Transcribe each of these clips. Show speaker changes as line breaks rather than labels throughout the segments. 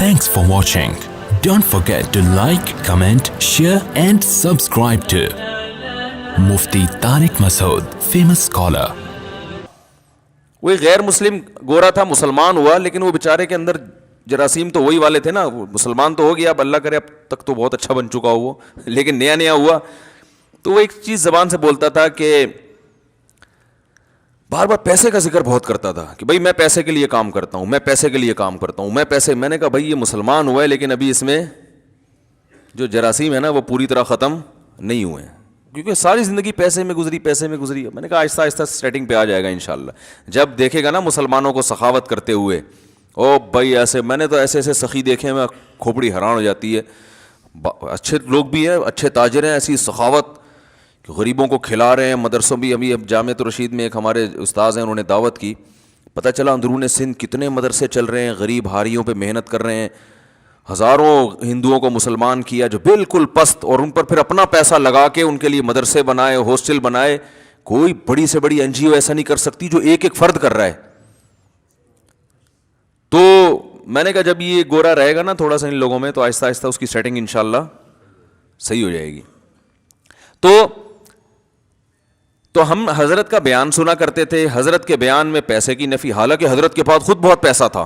Thanks for watching. Don't forget to like, comment, share and subscribe to Mufti Tariq Masood, famous scholar.
وہی غیر مسلم گورا تھا, مسلمان ہوا, لیکن وہ بیچارے کے اندر جراثیم تو وہی والے تھے نا. مسلمان تو ہو گیا, اب اللہ کرے اب تک تو بہت اچھا بن چکا ہو وہ, لیکن نیا نیا ہوا تو وہ ایک چیز زبان سے بولتا تھا کہ بار بار پیسے کا ذکر بہت کرتا تھا کہ بھائی میں پیسے کے لیے کام کرتا ہوں, میں پیسے کے لیے کام کرتا ہوں, میں پیسے. میں نے کہا بھائی یہ مسلمان ہوا ہے لیکن ابھی اس میں جو جراثیم ہے نا وہ پوری طرح ختم نہیں ہوئے ہیں, کیونکہ ساری زندگی پیسے میں گزری. میں نے کہا آہستہ آہستہ سیٹنگ پہ آ جائے گا انشاءاللہ. جب دیکھے گا نا مسلمانوں کو سخاوت کرتے ہوئے, او بھائی ایسے, میں نے تو ایسے ایسے سخی دیکھے میں کھوپڑی حیران ہو جاتی ہے. اچھے لوگ بھی ہیں, اچھے تاجر ہیں, ایسی سخاوت غریبوں کو کھلا رہے ہیں. مدرسوں بھی, ابھی اب جامعۃ الرشید میں ایک ہمارے استاذ ہیں, انہوں نے دعوت کی, پتہ چلا اندرون سندھ کتنے مدرسے چل رہے ہیں, غریب ہاریوں پہ محنت کر رہے ہیں. ہزاروں ہندوؤں کو مسلمان کیا جو بالکل پست, اور ان پر پھر اپنا پیسہ لگا کے ان کے لیے مدرسے بنائے, ہاسٹل بنائے. کوئی بڑی سے بڑی این جی او ایسا نہیں کر سکتی جو ایک ایک فرد کر رہا ہے. تو میں نے کہا جب یہ گورا رہے گا نا تھوڑا سا ان لوگوں میں, تو آہستہ آہستہ اس کی سیٹنگ انشاءاللہ صحیح ہو جائے گی. تو ہم حضرت کا بیان سنا کرتے تھے, حضرت کے بیان میں پیسے کی نفی, حالانکہ حضرت کے پاس خود بہت پیسہ تھا.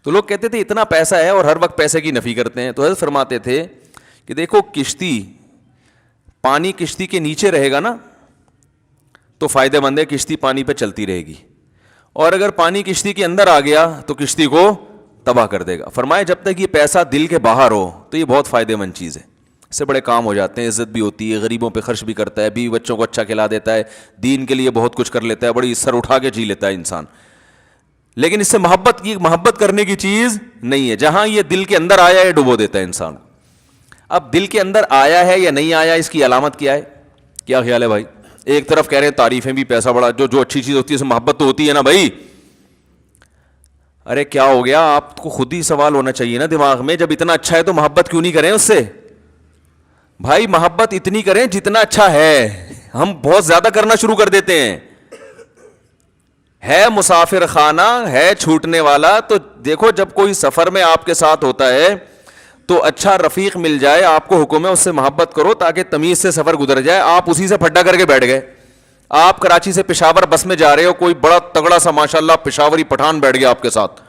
تو لوگ کہتے تھے اتنا پیسہ ہے اور ہر وقت پیسے کی نفی کرتے ہیں. تو حضرت فرماتے تھے کہ دیکھو کشتی, پانی کشتی کے نیچے رہے گا نا تو فائدہ مند ہے, کشتی پانی پہ چلتی رہے گی, اور اگر پانی کشتی کے اندر آ گیا تو کشتی کو تباہ کر دے گا. فرمایا جب تک یہ پیسہ دل کے باہر ہو تو یہ بہت فائدہ مند چیز ہے, اس سے بڑے کام ہو جاتے ہیں, عزت بھی ہوتی ہے, غریبوں پہ خرچ بھی کرتا ہے, بیوی بچوں کو اچھا کھلا دیتا ہے, دین کے لیے بہت کچھ کر لیتا ہے, بڑی سر اٹھا کے جی لیتا ہے انسان. لیکن اس سے محبت کرنے کی چیز نہیں ہے. جہاں یہ دل کے اندر آیا ہے ڈبو دیتا ہے انسان. اب دل کے اندر آیا ہے یا نہیں آیا, اس کی علامت کیا ہے, کیا خیال ہے بھائی؟ ایک طرف کہہ رہے ہیں تعریفیں بھی, پیسہ بڑا, جو اچھی چیز ہوتی ہے اس میں محبت تو ہوتی ہے نا بھائی. ارے کیا ہو گیا, آپ کو خود ہی سوال ہونا چاہیے نا دماغ میں, جب اتنا اچھا ہے تو محبت کیوں نہیں کریں اس سے؟ بھائی محبت اتنی کریں جتنا اچھا ہے. ہم بہت زیادہ کرنا شروع کر دیتے ہیں. ہے مسافر خانہ ہے چھوٹنے والا, تو دیکھو جب کوئی سفر میں آپ کے ساتھ ہوتا ہے تو اچھا رفیق مل جائے, آپ کو حکم ہے اس سے محبت کرو تاکہ تمیز سے سفر گزر جائے. آپ اسی سے پھڈا کر کے بیٹھ گئے. آپ کراچی سے پشاور بس میں جا رہے ہو, کوئی بڑا تگڑا سا ماشاءاللہ پشاوری پٹھان بیٹھ گیا آپ کے ساتھ.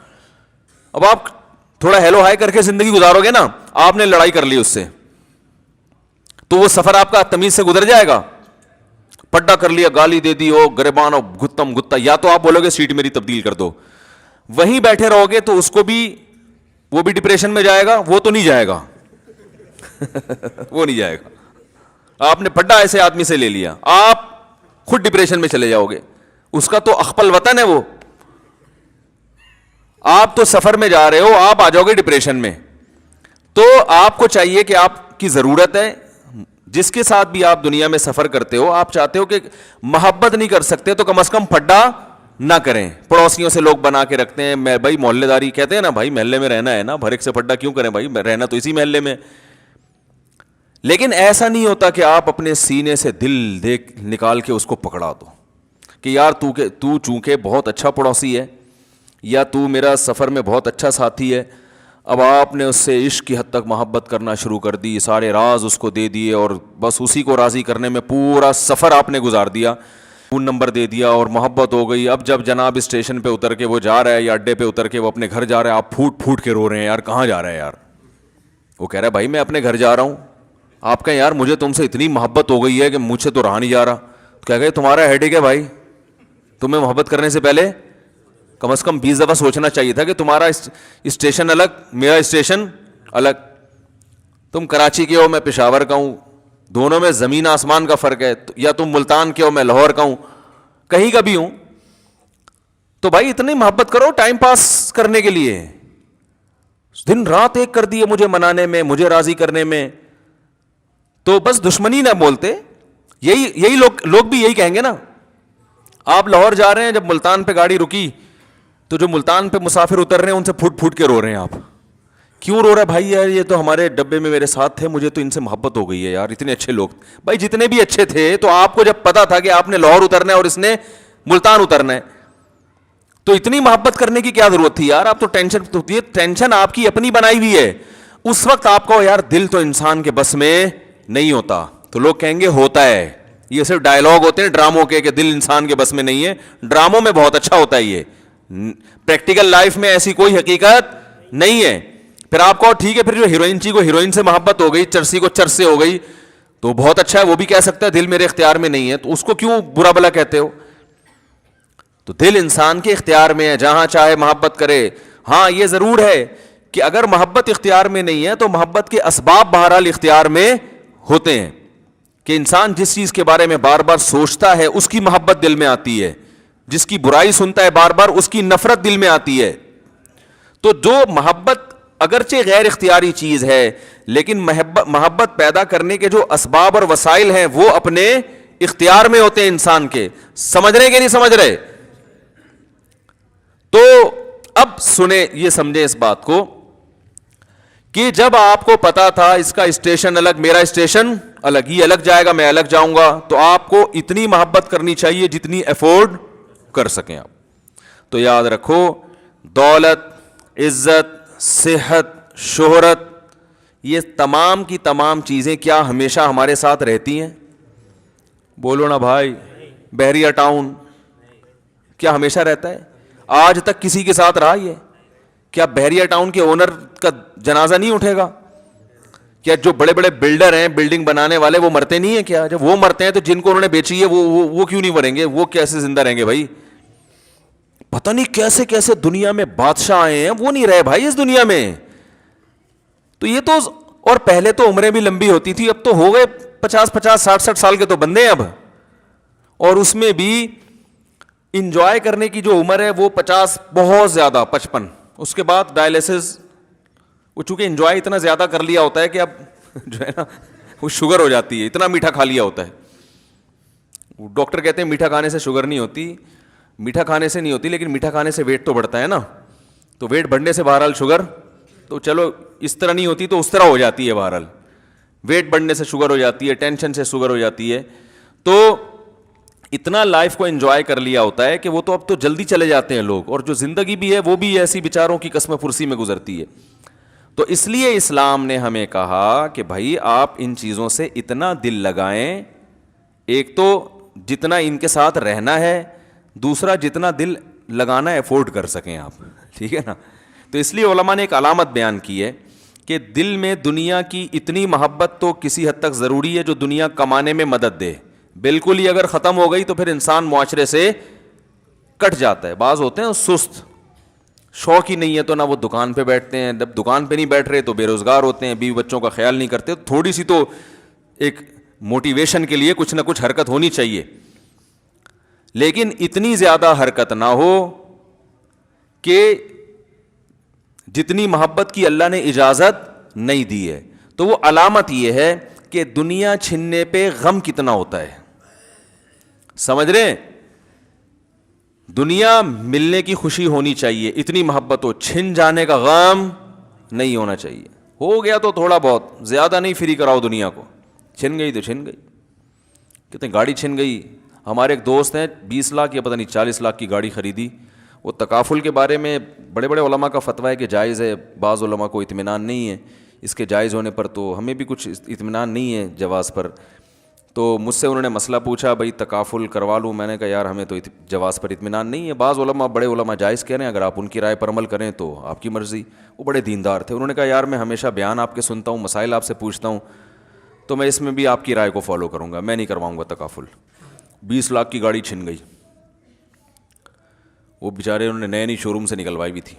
اب آپ تھوڑا ہیلو ہائی کر کے زندگی گزارو گے نا, آپ نے لڑائی کر لی اس سے, تو وہ سفر آپ کا تمیز سے گزر جائے گا؟ پڈا کر لیا, گالی دے دی, ہو گریبان, گتم گتا, یا تو آپ بولو گے سیٹ میری تبدیل کر دو. وہیں بیٹھے رہو گے تو اس کو بھی, وہ بھی ڈپریشن میں جائے گا, وہ تو نہیں جائے گا وہ نہیں جائے گا. آپ نے پڈا ایسے آدمی سے لے لیا, آپ خود ڈپریشن میں چلے جاؤ گے. اس کا تو اخپل وطن ہے وہ, آپ تو سفر میں جا رہے ہو, آپ آ جاؤ گے ڈپریشن میں. تو آپ کو چاہیے کہ آپ کی ضرورت ہے, جس کے ساتھ بھی آپ دنیا میں سفر کرتے ہو, آپ چاہتے ہو کہ محبت نہیں کر سکتے تو کم از کم پھڈا نہ کریں. پڑوسیوں سے لوگ بنا کے رکھتے ہیں, میں بھائی محلے داری کہتے ہیں نا, بھائی محلے میں رہنا ہے نا, بھر ایک سے پھڈا کیوں کریں بھائی, رہنا تو اسی محلے میں. لیکن ایسا نہیں ہوتا کہ آپ اپنے سینے سے دل نکال کے اس کو پکڑا دو کہ یار تو چونکہ بہت اچھا پڑوسی ہے, یا تو میرا سفر میں بہت اچھا ساتھی ہے. اب آپ نے اس سے عشق کی حد تک محبت کرنا شروع کر دی, سارے راز اس کو دے دیے, اور بس اسی کو راضی کرنے میں پورا سفر آپ نے گزار دیا, فون نمبر دے دیا اور محبت ہو گئی. اب جب جناب اسٹیشن پہ اتر کے وہ جا رہا ہے, یا اڈے پہ اتر کے وہ اپنے گھر جا رہا ہے, آپ پھوٹ پھوٹ کے رو رہے ہیں, یار کہاں جا رہا ہے یار؟ وہ کہہ رہا ہے بھائی میں اپنے گھر جا رہا ہوں. آپ کہیں یار مجھے تم سے اتنی محبت ہو گئی ہے کہ مجھ سے تو رہا نہیں جا رہا. تو کہہ گئے تمہارا ہیڈیک ہے بھائی, تمہیں محبت کرنے سے پہلے کم از کم 20 دفعہ سوچنا چاہیے تھا کہ تمہارا اسٹیشن الگ, میرا اسٹیشن الگ. تم کراچی کے ہو, میں پشاور کا ہوں, دونوں میں زمین آسمان کا فرق ہے. یا تم ملتان کے ہو, میں لاہور کا ہوں, کہیں کا بھی ہوں. تو بھائی اتنی محبت کرو ٹائم پاس کرنے کے لیے. دن رات ایک کر دیے مجھے منانے میں, مجھے راضی کرنے میں, تو بس دشمنی نہ بولتے. یہی لوگ بھی یہی کہیں گے نا. آپ لاہور جا رہے ہیں, جب ملتان پہ گاڑی رکی تو جو ملتان پہ مسافر اتر رہے ہیں ان سے پھوٹ پھوٹ کے رو رہے ہیں. آپ کیوں رو رہا ہے بھائی؟ یار یہ تو ہمارے ڈبے میں میرے ساتھ تھے, مجھے تو ان سے محبت ہو گئی ہے یار, اتنے اچھے لوگ. بھائی جتنے بھی اچھے تھے, تو آپ کو جب پتا تھا کہ آپ نے لاہور اترنا ہے اور اس نے ملتان اترنا ہے, تو اتنی محبت کرنے کی کیا ضرورت تھی یار؟ آپ تو یہ ٹینشن آپ کی اپنی بنائی ہوئی ہے. اس وقت آپ کو یار دل تو انسان کے بس میں نہیں ہوتا. تو لوگ کہیں گے ہوتا ہے. یہ صرف ڈائلاگ ہوتے ہیں ڈراموں کے کہ دل انسان کے بس میں نہیں ہے. ڈراموں میں بہت اچھا ہوتا ہے یہ, پریکٹیکل لائف میں ایسی کوئی حقیقت نہیں ہے. پھر آپ کو ٹھیک ہے, پھر جو ہیروئن چی کو ہیروئن سے محبت ہو گئی, چرسی کو چرس سے ہو گئی, تو بہت اچھا ہے, وہ بھی کہہ سکتا ہے دل میرے اختیار میں نہیں ہے, تو اس کو کیوں برا بلا کہتے ہو؟ تو دل انسان کے اختیار میں ہے, جہاں چاہے محبت کرے. ہاں یہ ضرور ہے کہ اگر محبت اختیار میں نہیں ہے تو محبت کے اسباب بہرحال اختیار میں ہوتے ہیں, کہ انسان جس چیز کے بارے میں بار بار سوچتا ہے اس کی محبت دل میں آتی ہے, جس کی برائی سنتا ہے بار بار اس کی نفرت دل میں آتی ہے. تو جو محبت اگرچہ غیر اختیاری چیز ہے, لیکن محبت پیدا کرنے کے جو اسباب اور وسائل ہیں وہ اپنے اختیار میں ہوتے ہیں انسان کے. سمجھ رہے کہ نہیں سمجھ رہے؟ تو اب سنیں, یہ سمجھیں اس بات کو کہ جب آپ کو پتا تھا اس کا اسٹیشن الگ, میرا اسٹیشن الگ, یہ الگ جائے گا میں الگ جاؤں گا, تو آپ کو اتنی محبت کرنی چاہیے جتنی افورڈ کر سکیں آپ. تو یاد رکھو, دولت, عزت, صحت, شہرت, یہ تمام کی تمام چیزیں کیا ہمیشہ ہمارے ساتھ رہتی ہیں؟ بولو نا بھائی. بحریہ ٹاؤن کیا ہمیشہ رہتا ہے؟ آج تک کسی کے ساتھ رہا یہ؟ کیا بحریہ ٹاؤن کے اونر کا جنازہ نہیں اٹھے گا؟ کیا جو بڑے بڑے بلڈر ہیں, بلڈنگ بنانے والے, وہ مرتے نہیں ہیں کیا؟ جب وہ مرتے ہیں تو جن کو انہوں نے بیچی ہے وہ کیوں نہیں مریں گے؟ وہ کیسے زندہ رہیں گے بھائی؟ پتہ نہیں کیسے کیسے دنیا میں بادشاہ آئے ہیں, وہ نہیں رہے بھائی اس دنیا میں. تو یہ تو, اور پہلے تو عمریں بھی لمبی ہوتی تھی, اب تو ہو گئے 50 60 سال کے تو بندے ہیں اب, اور اس میں بھی انجوائے کرنے کی جو عمر ہے وہ 50, بہت زیادہ 55. اس کے بعد ڈائلیسس, وہ چونکہ انجوائے اتنا زیادہ کر لیا ہوتا ہے کہ اب جو ہے نا وہ شوگر ہو جاتی ہے, اتنا میٹھا کھا لیا ہوتا ہے. ڈاکٹر کہتے ہیں میٹھا کھانے سے شوگر نہیں ہوتی, میٹھا کھانے سے نہیں ہوتی, لیکن میٹھا کھانے سے ویٹ تو بڑھتا ہے نا, تو ویٹ بڑھنے سے بہرحال شوگر, تو چلو اس طرح نہیں ہوتی تو اس طرح ہو جاتی ہے, بہرحال ویٹ بڑھنے سے شوگر ہو جاتی ہے, ٹینشن سے شوگر ہو جاتی ہے. تو اتنا لائف کو انجوائے کر لیا ہوتا ہے کہ وہ تو اب تو جلدی چلے جاتے ہیں لوگ, اور جو زندگی بھی ہے وہ بھی ایسی بیچاروں کی قسم پرسی میں گزرتی ہے. تو اس لیے اسلام نے ہمیں کہا کہ بھائی آپ ان چیزوں سے اتنا دل لگائیں, ایک تو جتنا ان کے ساتھ رہنا ہے, دوسرا جتنا دل لگانا افورڈ کر سکیں آپ, ٹھیک ہے نا. تو اس لیے علماء نے ایک علامت بیان کی ہے کہ دل میں دنیا کی اتنی محبت تو کسی حد تک ضروری ہے جو دنیا کمانے میں مدد دے. بالکل ہی اگر ختم ہو گئی تو پھر انسان معاشرے سے کٹ جاتا ہے. بعض ہوتے ہیں سست, شوق ہی نہیں ہے تو نہ وہ دکان پہ بیٹھتے ہیں, جب دکان پہ نہیں بیٹھ رہے تو بے روزگار ہوتے ہیں, بیوی بچوں کا خیال نہیں کرتے. تھوڑی سی تو ایک موٹیویشن کے لیے کچھ نہ کچھ حرکت ہونی چاہیے, لیکن اتنی زیادہ حرکت نہ ہو کہ جتنی محبت کی اللہ نے اجازت نہیں دی ہے. تو وہ علامت یہ ہے کہ دنیا چھننے پہ غم کتنا ہوتا ہے. سمجھ رہے ہیں؟ دنیا ملنے کی خوشی ہونی چاہیے, اتنی محبت ہو, چھن جانے کا غم نہیں ہونا چاہیے. ہو گیا تو تھوڑا بہت, زیادہ نہیں فری کراؤ دنیا کو. چھن گئی تو چھن گئی. کہتے ہیں گاڑی چھن گئی. ہمارے ایک دوست ہیں 20 لاکھ یا پتہ نہیں 40 لاکھ کی گاڑی خریدی. وہ تکافل کے بارے میں بڑے بڑے علماء کا فتویٰ ہے کہ جائز ہے, بعض علماء کو اطمینان نہیں ہے اس کے جائز ہونے پر, تو ہمیں بھی کچھ اطمینان نہیں ہے جواز پر. تو مجھ سے انہوں نے مسئلہ پوچھا بھائی تکافل کروا لوں, میں نے کہا یار ہمیں تو جواز پر اطمینان نہیں ہے. بعض علماء, بڑے علماء جائز کہہ رہے ہیں, اگر آپ ان کی رائے پر عمل کریں تو آپ کی مرضی. وہ بڑے دیندار تھے, انہوں نے کہا یار میں ہمیشہ بیان آپ کے سنتا ہوں, مسائل آپ سے پوچھتا ہوں, تو میں اس میں بھی آپ کی رائے کو فالو کروں گا, میں نہیں کرواؤں گا تکافل. 20 لاکھ کی گاڑی چھن گئی. وہ بیچارے انہوں نے نئے نئی شو روم سے نکلوائی بھی تھی.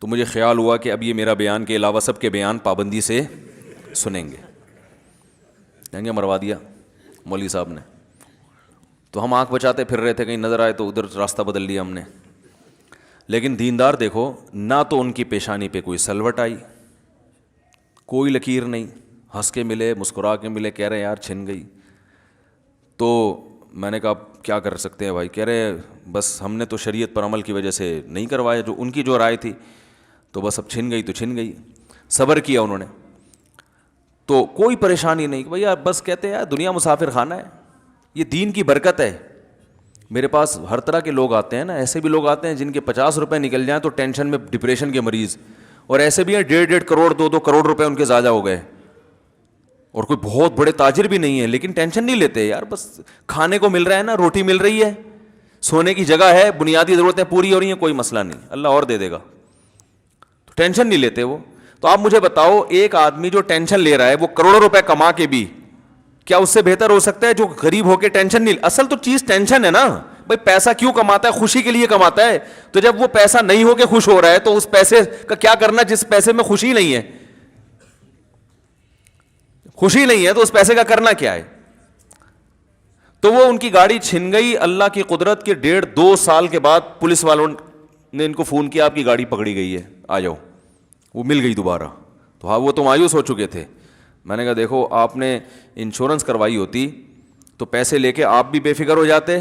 تو مجھے خیال ہوا کہ اب یہ میرا بیان کے علاوہ سب کے بیان پابندی سے سنیں گے, کہیں گے مروا دیا مولوی صاحب نے. تو ہم آنکھ بچاتے پھر رہے تھے, کہیں نظر آئے تو ادھر راستہ بدل لیا ہم نے. لیکن دیندار دیکھو, نہ تو ان کی پیشانی پہ کوئی سلوٹ آئی, کوئی لکیر نہیں, ہنس کے ملے, مسکرا کے ملے, کہہ رہے یار چھن گئی. تو میں نے کہا کیا کر سکتے ہیں بھائی؟ کہہ رہے بس ہم نے تو شریعت پر عمل کی وجہ سے نہیں کروایا, جو ان کی جو رائے تھی, تو بس اب چھن گئی تو چھن گئی. صبر کیا انہوں نے, تو کوئی پریشانی نہیں کہ بھائی یار بس. کہتے ہیں یار دنیا مسافر خانہ ہے, یہ دین کی برکت ہے. میرے پاس ہر طرح کے لوگ آتے ہیں نا, ایسے بھی لوگ آتے ہیں جن کے 50 روپے نکل جائیں تو ٹینشن میں, ڈپریشن کے مریض, اور ایسے بھی ہیں 1.5 کروڑ 2 کروڑ روپے ان کے ضائع ہو گئے, اور کوئی بہت بڑے تاجر بھی نہیں ہے, لیکن ٹینشن نہیں لیتے یار, بس کھانے کو مل رہا ہے نا, روٹی مل رہی ہے, سونے کی جگہ ہے, بنیادی ضرورتیں پوری ہو رہی ہیں, کوئی مسئلہ نہیں, اللہ اور دے دے گا, تو ٹینشن نہیں لیتے وہ. تو آپ مجھے بتاؤ, ایک آدمی جو ٹینشن لے رہا ہے وہ کروڑوں روپے کما کے بھی, کیا اس سے بہتر ہو سکتا ہے جو غریب ہو کے ٹینشن نہیں؟ اصل تو چیز ٹینشن ہے نا بھائی. پیسہ کیوں کماتا ہے؟ خوشی کے لیے کماتا ہے. تو جب وہ پیسہ نہیں ہو کے خوش ہو رہا ہے تو اس پیسے کا کیا کرنا جس پیسے میں خوشی نہیں ہے؟ خوشی نہیں ہے تو اس پیسے کا کرنا کیا ہے؟ تو وہ ان کی گاڑی چھن گئی, اللہ کی قدرت کے 1.5-2 سال کے بعد پولیس والوں نے ان کو فون کیا, آپ کی گاڑی پکڑی گئی ہے, آ جاؤ. وہ مل گئی دوبارہ. تو ہاں وہ تو مایوس ہو چکے تھے. میں نے کہا دیکھو, آپ نے انشورنس کروائی ہوتی تو پیسے لے کے آپ بھی بے فکر ہو جاتے,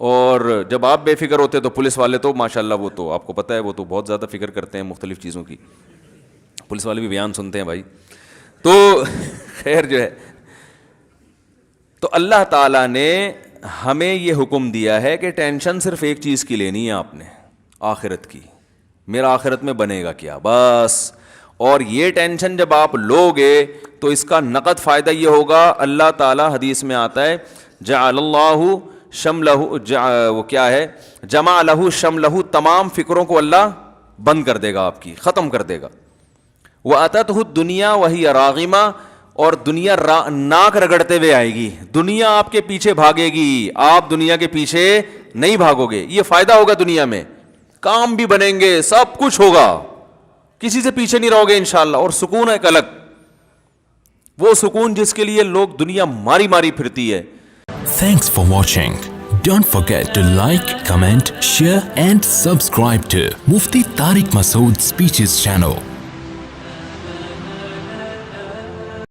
اور جب آپ بے فکر ہوتے تو پولیس والے تو ماشاءاللہ وہ تو آپ کو پتہ ہے وہ تو بہت زیادہ فکر کرتے ہیں مختلف چیزوں کی. پولیس والے بھی بیان سنتے ہیں بھائی. تو خیر جو ہے, تو اللہ تعالیٰ نے ہمیں یہ حکم دیا ہے کہ ٹینشن صرف ایک چیز کی لینی ہے آپ نے, آخرت کی. میرا آخرت میں بنے گا کیا, بس. اور یہ ٹینشن جب آپ لوگے تو اس کا نقد فائدہ یہ ہوگا, اللہ تعالیٰ حدیث میں آتا ہے جعل اللہ شملہ, وہ کیا ہے, جمع لہ شملہ, تمام فکروں کو اللہ بند کر دے گا آپ کی, ختم کر دے گا. وَأَتَتْهُ الدُّنْيَا وَهِيَ رَاغِمَةٌ, اور دنیا ناک رگڑتے ہوئے آئے گی. دنیا آپ کے پیچھے بھاگے گی, آپ دنیا کے پیچھے نہیں بھاگو گے. یہ فائدہ ہوگا دنیا میں, کام بھی بنیں گے, سب کچھ ہوگا, کسی سے پیچھے نہیں رہو گے انشاءاللہ. اور سکون ایک الگ, وہ سکون جس کے لیے لوگ دنیا ماری ماری پھرتی ہے.
Thanks for watching. Don't forget to like, comment, share and subscribe to Mufti Tariq Masood Speeches channel.